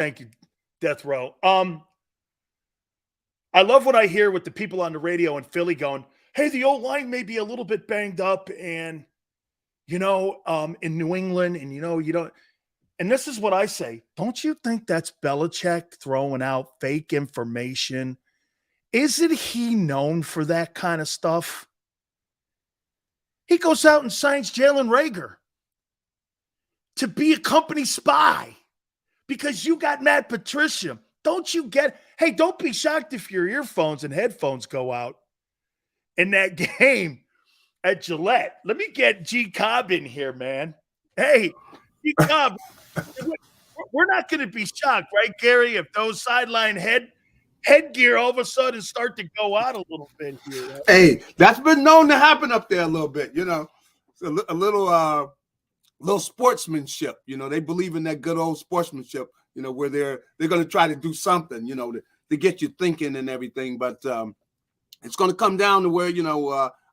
Thank you, Death Row. I love what I hear with the people on the radio in Philly going, hey, the old line may be a little bit banged up and, in New England and, you don't. And this is what I say. Don't you think that's Belichick throwing out fake information? Isn't he known for that kind of stuff? He goes out and signs Jalen Reagor to be a company spy because you got Matt Patricia. Don't you get – hey, don't be shocked if your earphones and headphones go out in that game at Gillette. Let me get G. Cobb in here, man. Hey, G. Cobb, we're not going to be shocked, right, Gary, if those sideline headgear all of a sudden start to go out a little bit here. Right? Hey, that's been known to happen up there a little bit, It's a little sportsmanship, They believe in that good old sportsmanship, where they're going to try to do something, to get you thinking and everything. But it's going to come down to where,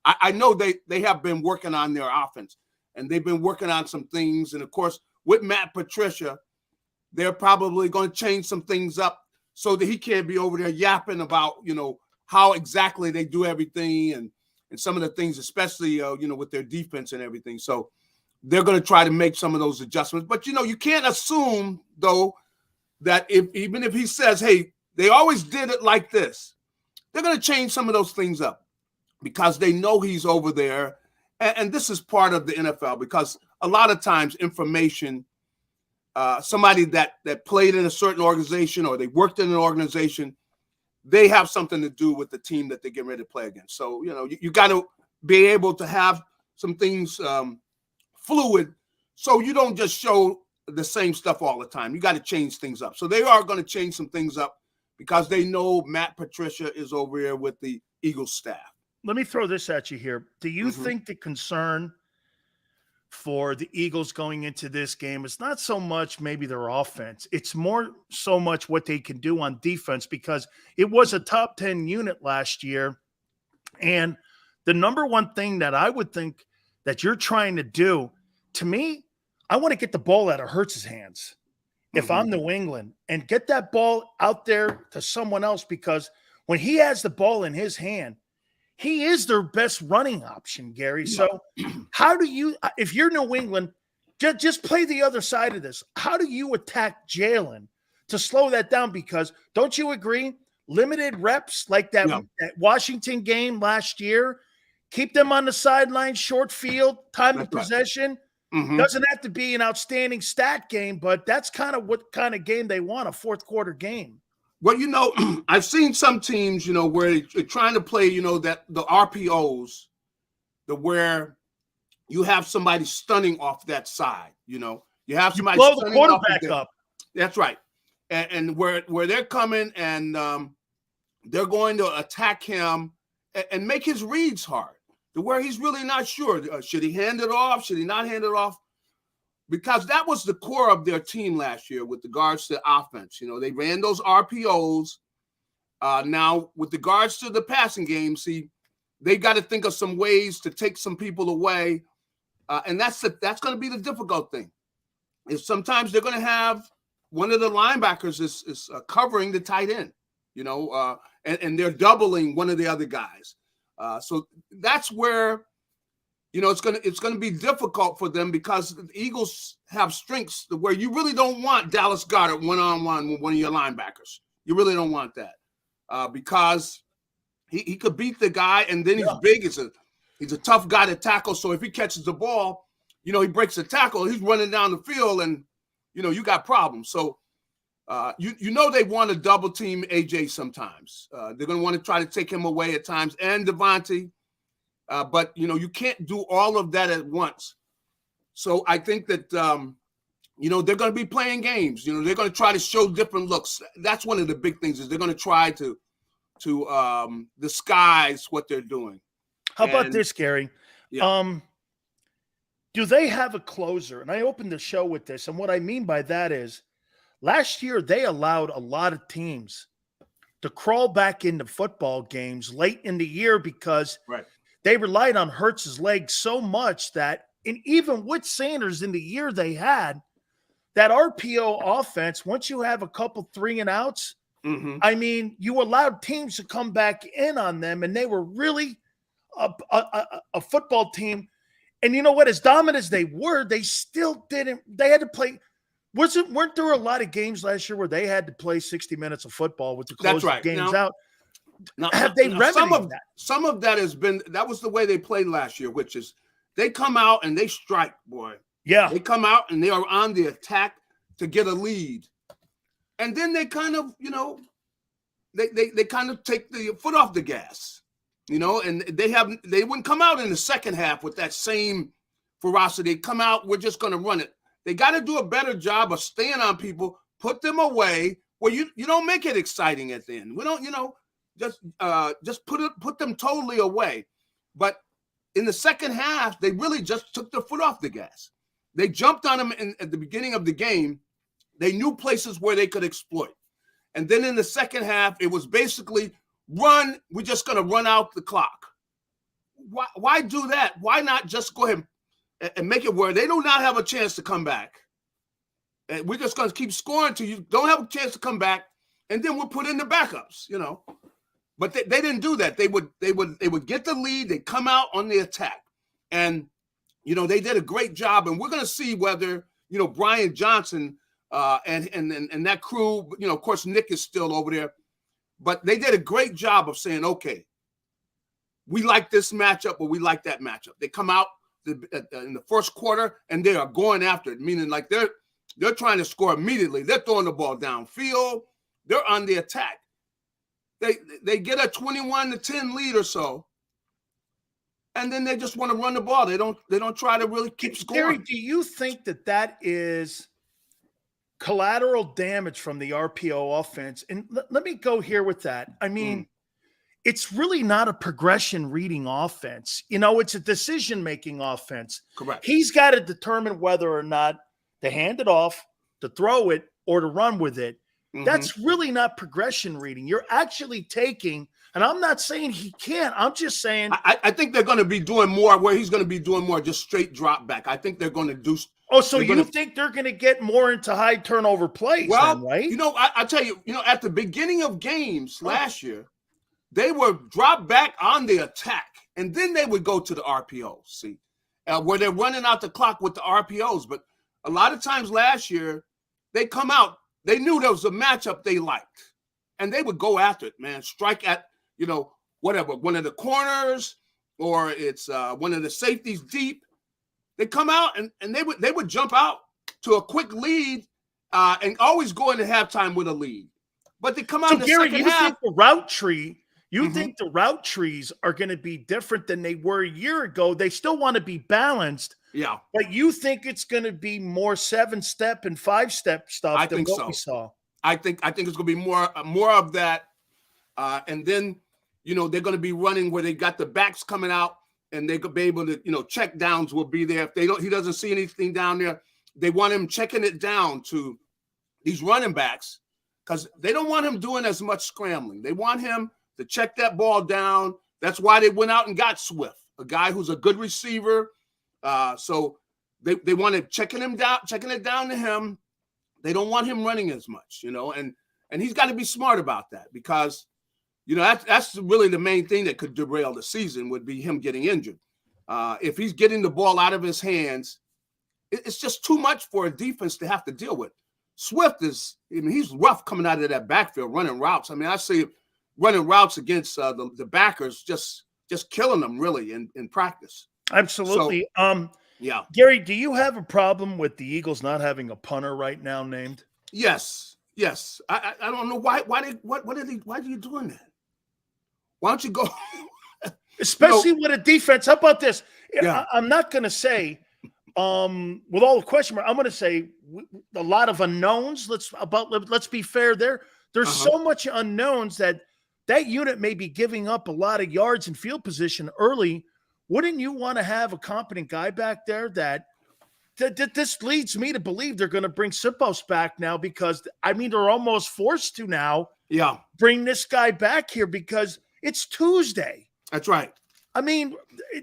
I know they have been working on their offense, and they've been working on some things. And, of course, with Matt Patricia, they're probably going to change some things up so that he can't be over there yapping about, how exactly they do everything and some of the things, especially, with their defense and everything. So they're going to try to make some of those adjustments. But, you can't assume, though, that even if he says, hey, they always did it like this, they're going to change some of those things up because they know he's over there. And this is part of the NFL because a lot of times information, somebody that played in a certain organization or they worked in an organization, they have something to do with the team that they get ready to play against. So, you got to be able to have some things fluid so you don't just show the same stuff all the time. You got to change things up. So they are going to change some things up because they know Matt Patricia is over here with the Eagles staff. Let me throw this at you here. Do you think the concern for the Eagles going into this game is not so much maybe their offense? It's more so much what they can do on defense because it was a top 10 unit last year. And the number one thing that I would think that you're trying to do, to me, I want to get the ball out of Hurts's hands if I'm New England and get that ball out there to someone else because when he has the ball in his hand, he is their best running option, Gary. So how do you, if you're New England, just play the other side of this. How do you attack Jalen to slow that down? Because don't you agree? Limited reps like that Washington game last year, keep them on the sideline, short field, time of possession. Doesn't have to be an outstanding stat game, but that's kind of what kind of game they want, a fourth quarter game. Well, I've seen some teams, where they're trying to play, that the RPOs, where you have somebody stunning off that side, you have somebody blow the quarterback up. That's right. And where they're coming and they're going to attack him and make his reads hard to where he's really not sure. Should he hand it off? Should he not hand it off? Because that was the core of their team last year with regards to offense. They ran those RPOs. Now, with regards to the passing game, they got to think of some ways to take some people away. And that's going to be the difficult thing. Is sometimes they're going to have one of the linebackers is covering the tight end, and they're doubling one of the other guys. So that's where it's going to be difficult for them because the Eagles have strengths where you really don't want Dallas Goedert one-on-one with one of your linebackers. You really don't want that because he could beat the guy, and then he's big. He's a tough guy to tackle. So if he catches the ball, he breaks the tackle. He's running down the field, and you got problems. So they want to double team AJ sometimes. They're going to want to try to take him away at times, and Devontae. But, you can't do all of that at once. So I think that, they're going to be playing games. They're going to try to show different looks. That's one of the big things is they're going to try to disguise what they're doing. How about this, Gary? Yeah. Do they have a closer? And I opened the show with this. And what I mean by that is last year they allowed a lot of teams to crawl back into football games late in the year because they relied on Hurts's legs so much that, and even with Sanders in the year they had that RPO offense, once you have a couple 3-and-outs, I mean, you allowed teams to come back in on them, and they were really a football team. And you know what? As dominant as they were, they still didn't. They had to play. Weren't there a lot of games last year where they had to play 60 minutes of football with the close games out? Have they remedied that? Some of that has been, that was the way they played last year, which is they come out and they strike, boy. Yeah. They come out and they are on the attack to get a lead. And then they kind of, they kind of take the foot off the gas, and they wouldn't come out in the second half with that same ferocity. They come out, we're just going to run it. They got to do a better job of staying on people, put them away where you don't make it exciting at the end. We don't, just put them totally away. But in the second half, they really just took their foot off the gas. They jumped on them at the beginning of the game. They knew places where they could exploit. And then in the second half, it was basically run. We're just going to run out the clock. Why do that? Why not just go ahead and make it where they do not have a chance to come back? And we're just going to keep scoring till you don't have a chance to come back. And then we'll put in the backups, But they didn't do that. They would get the lead. They come out on the attack. And, they did a great job. And we're going to see whether, Brian Johnson and that crew, of course, Nick is still over there. But they did a great job of saying, okay, we like this matchup or we like that matchup. They come out in the first quarter and they are going after it, meaning like they're trying to score immediately. They're throwing the ball downfield. They're on the attack. They get a 21-10 lead or so, and then they just want to run the ball. They don't try to really keep scoring. Garry, do you think that is collateral damage from the RPO offense? And let me go here with that. I mean, it's really not a progression reading offense. It's a decision-making offense. Correct. He's got to determine whether or not to hand it off, to throw it, or to run with it. That's really not progression reading. You're actually taking, and I'm not saying he can't. I'm just saying. I think they're going to be doing more where he's going to be doing more just straight drop back. I think they're going to do. Oh, so you think they're going to get more into high turnover plays? Well, then, right? I tell you, at the beginning of games last year, they were drop back on the attack, and then they would go to the RPOs. See, where they're running out the clock with the RPOs. But a lot of times last year, they come out. They knew there was a matchup they liked, and they would go after it, man. Strike at, whatever, one of the corners, or it's one of the safeties deep. They come out and they would jump out to a quick lead and always go into halftime with a lead. But they come out in the Garry, second half. Think the route tree? You think the route trees are going to be different than they were a year ago? They still want to be balanced. Yeah. But you think it's going to be more 7-step and 5-step stuff than what we saw? I think it's going to be more of that. And then, they're going to be running where they got the backs coming out and they could be able to, check downs will be there. If he doesn't see anything down there, they want him checking it down to these running backs because they don't want him doing as much scrambling. They want him to check that ball down. That's why they went out and got Swift, a guy who's a good receiver. So they want to checking it down to him. They don't want him running as much, and he's got to be smart about that because, that's really the main thing that could derail the season would be him getting injured. If he's getting the ball out of his hands, it's just too much for a defense to have to deal with. Swift he's rough coming out of that backfield running routes. I mean, I see running routes against the backers, just killing them really in practice. Absolutely. So, yeah. Garry, do you have a problem with the Eagles not having a punter right now named? Yes. I don't know why are you doing that? Why don't you go? Especially with a defense. How about this? Yeah. I'm not going to say, with all the question mark, I'm going to say a lot of unknowns. Let's be fair there. There's so much unknowns that unit may be giving up a lot of yards and field position early. Wouldn't you want to have a competent guy back there that this leads me to believe they're going to bring Sipos back now because, they're almost forced to now bring this guy back here because it's Tuesday. That's right.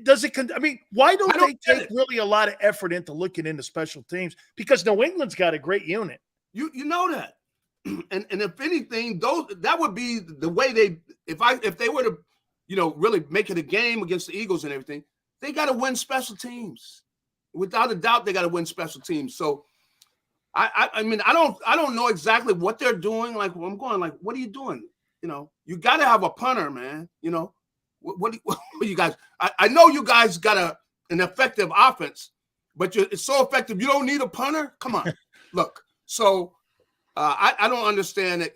does it? I mean, why don't they get take it. really a lot of effort into looking into special teams? Because New England's got a great unit. You know that, and if anything, that would be the way they if they were to, really make it a game against the Eagles and everything, they got to win special teams. Without a doubt, they got to win special teams. So, I mean, I don't know exactly what they're doing. Like, I'm going like, what are you doing? You got to have a punter, man. What you guys? I know you guys got an effective offense, but it's so effective you don't need a punter. Come on, look. So I don't understand it.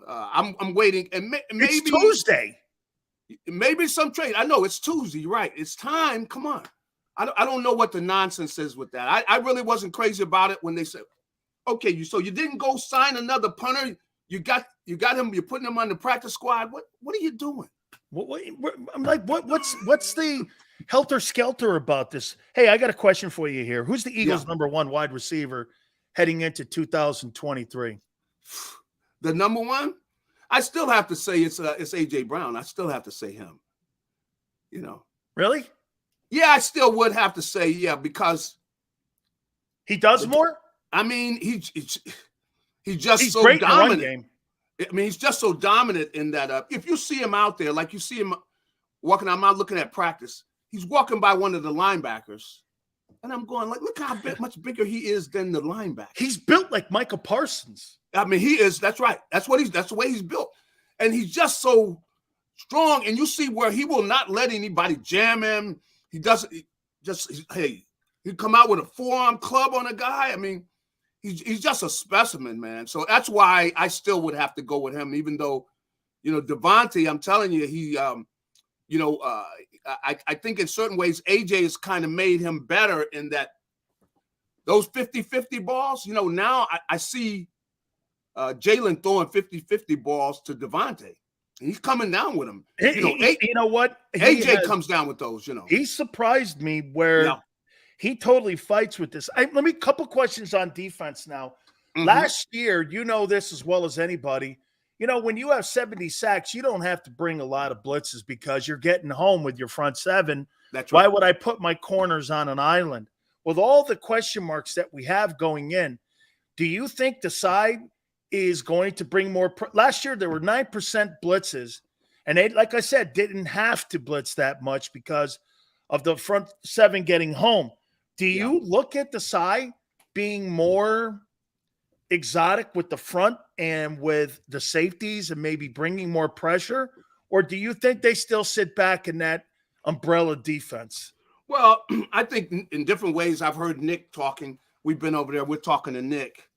I'm waiting, and maybe it's Tuesday. Maybe some trade. I know it's Tuesday, right? It's time. Come on. I don't know what the nonsense is with that. I really wasn't crazy about it when they said, okay, you didn't go sign another punter. You got him. You're putting him on the practice squad. What are you doing? I'm like, what's the helter skelter about this? Hey, I got a question for you here. Who's the Eagles' number one wide receiver heading into 2023? The number one, I still have to say it's AJ Brown. I still have to say him. Really? Yeah, I still would have to say because he does more. I mean, he's so great dominant. In the run game. I mean, he's just so dominant in that. If you see him out there, like you see him walking, I'm out looking at practice. He's walking by one of the linebackers, and I'm going like, look how much bigger he is than the linebacker. He's built like Micah Parsons. I mean, he is. That's right. That's the way he's built, and he's just so strong. And you see where he will not let anybody jam him. He doesn't. He come out with a forearm club on a guy. I mean. He's just a specimen, man. So that's why I still would have to go with him, even though, Devontae, I'm telling you, he, I think in certain ways, AJ has kind of made him better in that those 50-50 balls, now I see Jalen throwing 50-50 balls to Devontae. He's coming down with them. You know what? AJ comes down with those, He surprised me where... Yeah. He totally fights with this. Let me couple questions on defense now. Mm-hmm. Last year, this as well as anybody. When you have 70 sacks, you don't have to bring a lot of blitzes because you're getting home with your front seven. That's right. Why would I put my corners on an island? With all the question marks that we have going in, do you think the side is going to bring more? Last year, there were 9% blitzes, and they, like I said, didn't have to blitz that much because of the front seven getting home. Do you look at the side being more exotic with the front and with the safeties and maybe bringing more pressure? Or do you think they still sit back in that umbrella defense? Well, I think in different ways. I've heard Nick talking. We've been over there. We're talking to Nick.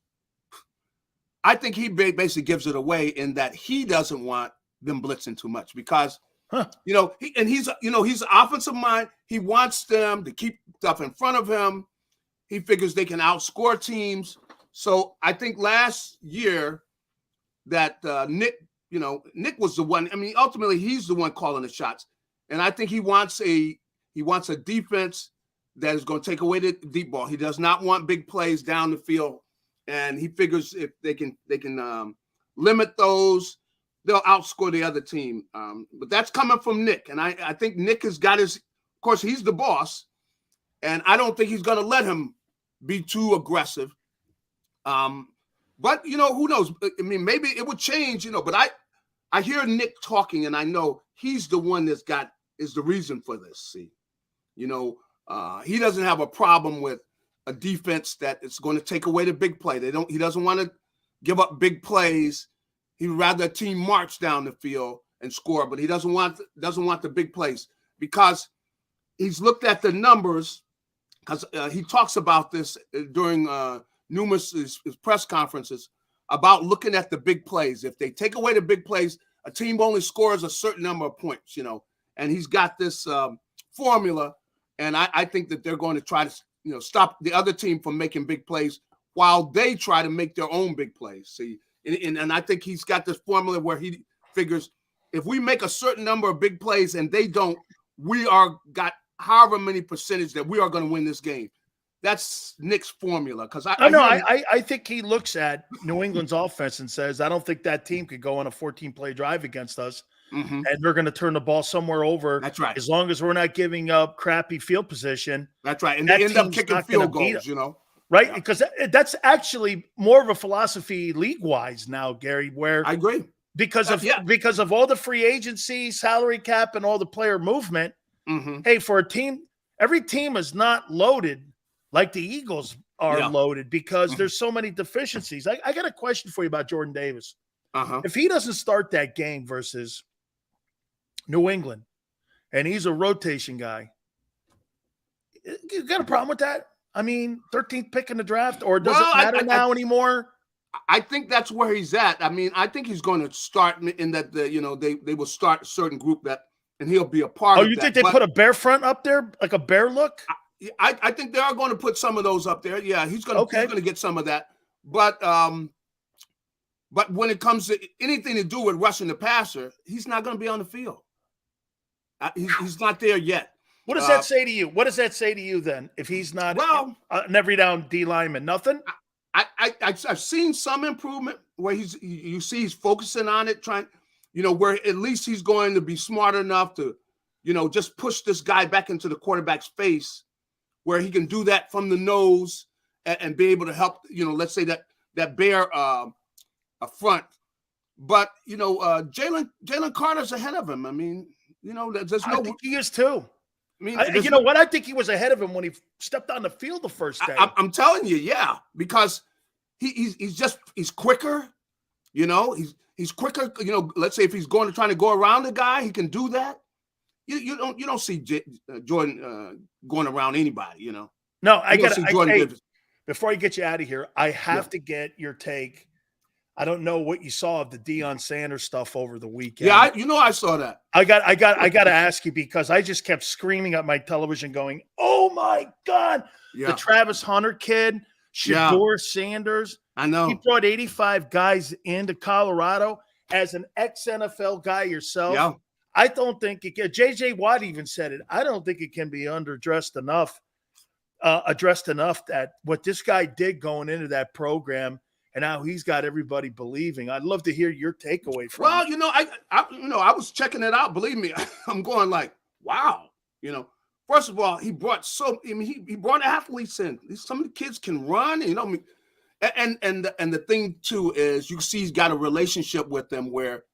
I think he basically gives it away in that he doesn't want them blitzing too much because he's an offensive mind. He wants them to keep stuff in front of him. He figures they can outscore teams. So I think last year that Nick was the one. I mean, ultimately he's the one calling the shots, and I think he wants a defense that is going to take away the deep ball. He does not want big plays down the field, and he figures if they can limit those, they'll outscore the other team. But that's coming from Nick. And I think Nick has got of course, he's the boss. And I don't think he's going to let him be too aggressive. But, who knows? I mean, maybe it would change, but I hear Nick talking and I know he's the one is the reason for this. See, he doesn't have a problem with a defense that is going to take away the big play. He doesn't want to give up big plays. He'd rather a team march down the field and score, but he doesn't want the big plays because he's looked at the numbers. Because he talks about this during numerous his press conferences about looking at the big plays. If they take away the big plays, a team only scores a certain number of points. And he's got this formula, and I think that they're going to try to stop the other team from making big plays while they try to make their own big plays. See. And I think he's got this formula where he figures if we make a certain number of big plays and they don't, we are got however many percentage that we are going to win this game. That's Nick's formula. Because I think he looks at New England's offense and says, I don't think that team could go on a 14-play drive against us Mhm. and they're going to turn the ball somewhere over. That's right. As long as we're not giving up crappy field position. That's right. And That they end up team's kicking not gonna field beat goals, you know. Right? Yeah. Because that's actually more of a philosophy league-wise now, Gary, where I agree. because of all the free agency, salary cap, and all the player movement, Mhm. hey, for a team, every team is not loaded like the Eagles are Yeah. loaded because Mhm. there's so many deficiencies. I got a question for you about Jordan Davis. Uh-huh. If he doesn't start that game versus New England and he's a rotation guy, you got a problem with that? I mean, 13th pick in the draft, or does Well, it matter now anymore? I think that's where he's at. I mean, I think he's going to start in that they will start a certain group that, and he'll be a part Oh, of you that. think they put a bear front up there, like a bear look? I think they are going to put some of those up there. Yeah, he's going to get some of that. But when it comes to anything to do with rushing the passer, he's not going to be on the field. He's not there yet. What does that say to you? What does that say to you then? If he's not an every down D lineman, nothing. I've seen some improvement where you see he's focusing on it, trying, where at least he's going to be smart enough to, just push this guy back into the quarterback's face, where he can do that from the nose and be able to help, let's say that bear a front. But Jalen Carter's ahead of him. I mean, there's no. I think he is too. I mean, you know what? I think he was ahead of him when he stepped on the field the first day. I'm telling you, yeah, because he's quicker. He's quicker. Let's say if he's trying to go around the guy, he can do that. You don't see Jordan going around anybody. No, I got to. Before I get you out of here, I have to get your take. I don't know what you saw of the Deion Sanders stuff over the weekend. Yeah, I saw that. I got to ask you because I just kept screaming at my television going, "Oh my God." Yeah. The Travis Hunter kid, Shedeur Sanders. I know. He brought 85 guys into Colorado as an ex-NFL guy yourself. Yeah. I don't think it can. JJ Watt even said it. I don't think it can be addressed enough that what this guy did going into that program and how he's got everybody believing. I'd love to hear your takeaway from it. I was checking it out. Believe me, I'm going like, wow. First of all, he brought he brought athletes in. Some of the kids can run. And the thing too is you see he's got a relationship with them where,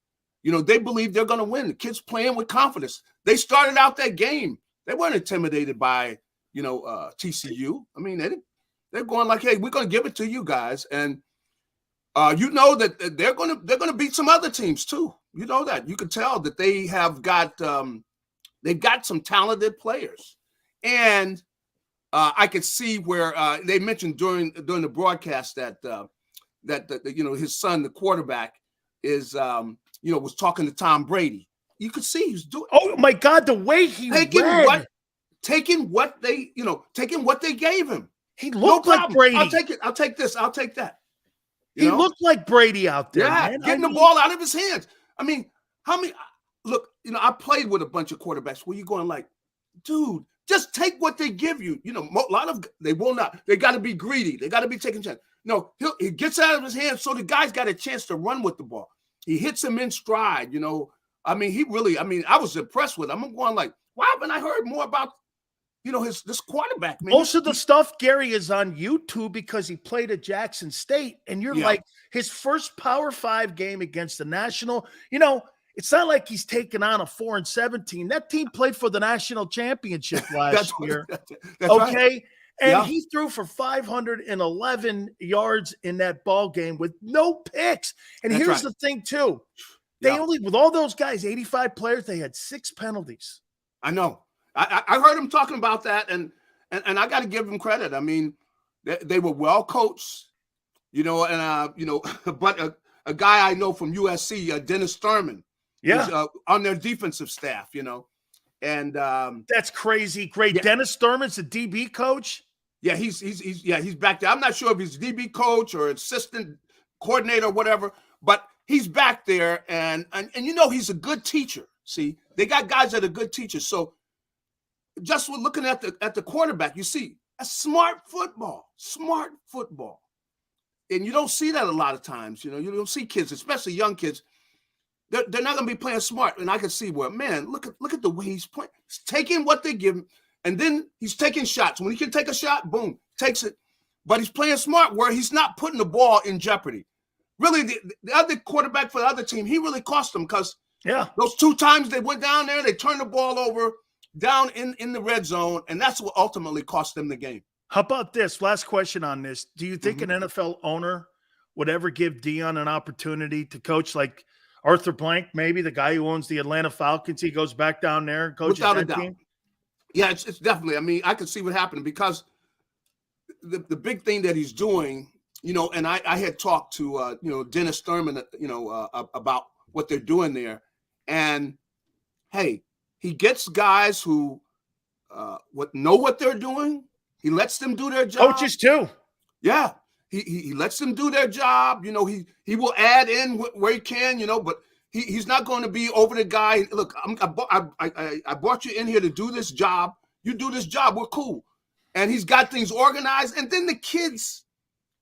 they believe they're going to win. The kids playing with confidence. They started out that game. They weren't intimidated by, TCU. I mean, they're going like, hey, we're going to give it to you guys. And that they're going to beat some other teams too. You know that. You can tell that they have got they've got some talented players. And I could see where they mentioned during the broadcast that his son, the quarterback, is was talking to Tom Brady. You could see he was doing. Oh my God, the way he taking what they gave him. He looked like Brady. I'll take it. I'll take this. I'll take that. He looked like Brady out there. Yeah, man. Getting the ball out of his hands. I mean, how many? Look, I played with a bunch of quarterbacks where you're going like, dude, just take what they give you. A lot of they will not. They got to be greedy. They got to be taking chances. No, he gets out of his hands, so the guy's got a chance to run with the ball. He hits him in stride. I mean, I was impressed with him. I'm going like, why haven't I heard more about this quarterback? Man, most of the stuff, Gary, is on YouTube because he played at Jackson State, and you're like his first Power 5 game against the national. It's not like he's taken on a 4-17. That team played for the national championship last year. That's okay. Right. And he threw for 511 yards in that ball game with no picks. And here's the thing, too. They only, with all those guys, 85 players, they had 6 penalties. I know. I heard him talking about that, and I got to give him credit. I mean, they were well coached, but a guy I know from USC, Dennis Thurman, is on their defensive staff, and that's crazy. Great. Yeah. Dennis Thurman's the DB coach. Yeah, he's back there. I'm not sure if he's DB coach or assistant coordinator or whatever, but he's back there, and he's a good teacher. See, they got guys that are good teachers. So just with looking at the quarterback, you see a smart football, and you don't see that a lot of times. You don't see kids, especially young kids, they're not going to be playing smart. And I can see where, man, look at the way he's playing. He's taking what they give him, and then he's taking shots. When he can take a shot, boom, takes it. But he's playing smart where he's not putting the ball in jeopardy. Really, the other quarterback for the other team, he really cost them because those 2 times they went down there, they turned the ball over down in the red zone, and that's what ultimately cost them the game. How about this? Last question on this. Do you think an NFL owner would ever give Deion an opportunity to coach like Arthur Blank, maybe the guy who owns the Atlanta Falcons? He goes back down there and coaches Without a that doubt. team? Yeah, it's definitely. I mean, I can see what happened because the big thing that he's doing, and I had talked to, Dennis Thurman, about what they're doing there. And, hey, he gets guys who know what they're doing. He lets them do their job. Coaches too. Yeah. He lets them do their job. He will add in where he can, but he's not going to be over the guy. Look, I brought you in here to do this job. You do this job. We're cool. And he's got things organized. And then the kids,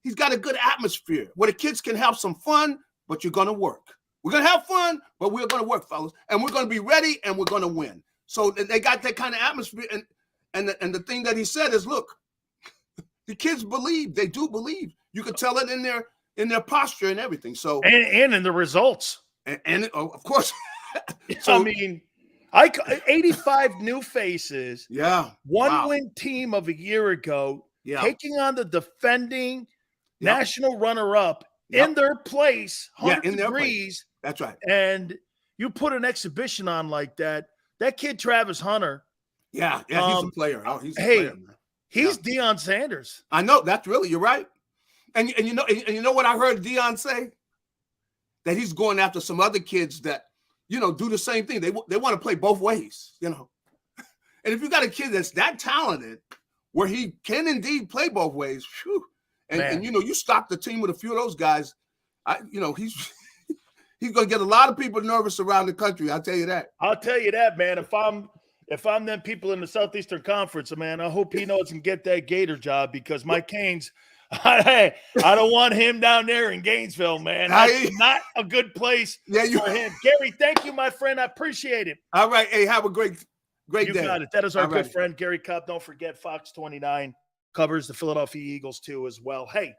he's got a good atmosphere where the kids can have some fun, but you're going to work. We're going to have fun, but we're going to work, fellas. And we're going to be ready, and we're going to win. So they got that kind of atmosphere. And the thing that he said is, look, the kids believe. They do believe. You can tell it in their posture and everything. So and in the results. And of course. So, I mean, 85 new faces. Yeah. One-win team of a year ago. Yeah. Taking on the defending national runner-up in their place, 100 degrees. That's right. And you put an exhibition on like that. That kid, Travis Hunter. Yeah, he's a player. Oh, he's a player, man. He's Deion Sanders. I know. That's really, you're right. And you know what I heard Deion say? That he's going after some other kids that, do the same thing. They want to play both ways, And if you got a kid that's that talented, where he can indeed play both ways, whew, and you stock the team with a few of those guys, he's going to get a lot of people nervous around the country. I'll tell you that. I'll tell you that, man. If I'm them people in the Southeastern Conference, man, I hope he knows and get that Gator job because Mike Canes, I don't want him down there in Gainesville, man. That's not a good place for him. Gary, thank you, my friend. I appreciate it. All right. Hey, have a great day. You got it. That is our good friend, Garry Cobb. Don't forget, Fox 29 covers the Philadelphia Eagles, too, as well. Hey,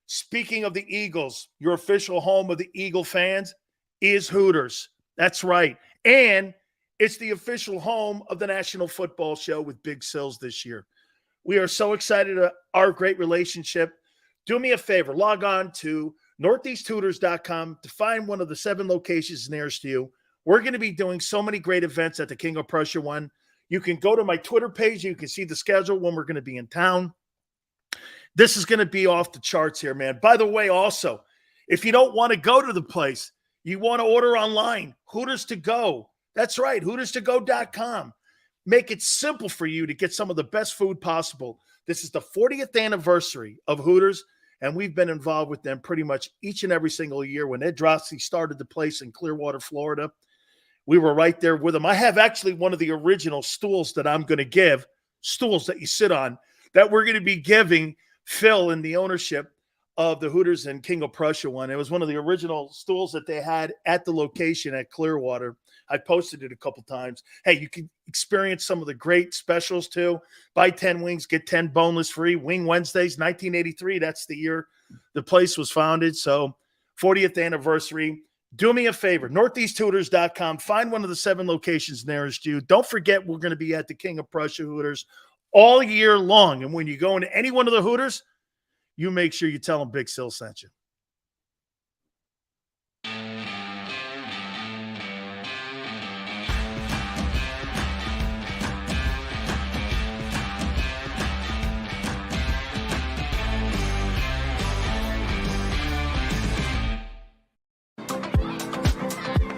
speaking of the Eagles, your official home of the Eagle fans is Hooters. That's right. And it's the official home of the National Football Show with Big Sills this year. We are so excited about our great relationship. Do me a favor. Log on to northeasthooters.com to find one of the 7 locations nearest you. We're going to be doing so many great events at the King of Prussia one. You can go to my Twitter page. You can see the schedule when we're going to be in town. This is going to be off the charts here, man. By the way, also, if you don't want to go to the place, you want to order online, Hooters to Go. That's right, HootersToGo.com. Make it simple for you to get some of the best food possible. This is the 40th anniversary of Hooters, and we've been involved with them pretty much each and every single year. When Ed Drosky started the place in Clearwater, Florida, we were right there with them. I have actually one of the original stools that I'm going to give, stools that you sit on, that we're going to be giving Phil in the ownership of the Hooters and King of Prussia one. It was one of the original stools that they had at the location at Clearwater. I posted it a couple times. Hey, you can experience some of the great specials too. Buy 10 wings, get 10 boneless free. Wing Wednesdays, 1983. That's the year the place was founded. So 40th anniversary. Do me a favor, northeasthooters.com. Find one of the 7 locations nearest you. Don't forget, we're going to be at the King of Prussia Hooters all year long. And when you go into any one of the Hooters, you make sure you tell them Big Sill sent you.